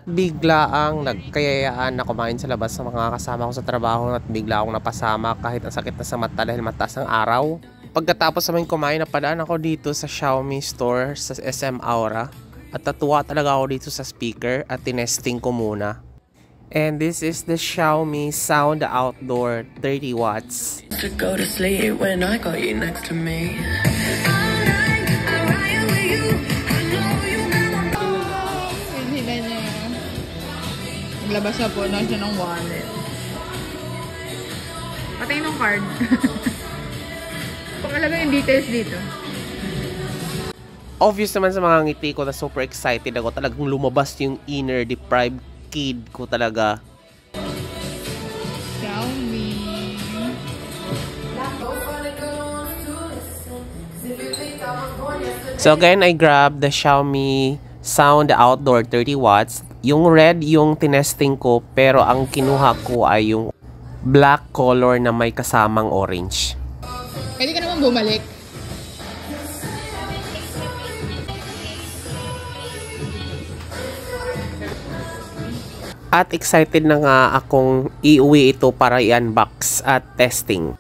bigla ang nagkayayaan na kumain sa labas sa mga kasama ko sa trabaho at bigla akong napasama kahit ang sakit na sa mata dahil mataas ang araw. Pagkatapos naman kumain, napadaan ako dito sa Xiaomi store sa SM Aura at natuwa talaga ako dito sa speaker at tinesting ko muna. And this is the Xiaomi Sound Outdoor 30 watts. To go to sleep when I got you next to me. Naglabas na po na siya ng wallet. Patay ng card. Pangalagay yung details dito. Obvious naman sa mga ngiti ko na super excited ako. Talagang lumabas yung inner deprived kid ko talaga. Xiaomi. So again, I grabbed the Xiaomi Sound Outdoor 30 watts. Yung red yung tinesting ko, pero ang kinuha ko ay yung black color na may kasamang orange. Pwede ka naman bumalik. At excited na nga akong iuwi ito para i-unbox at testing.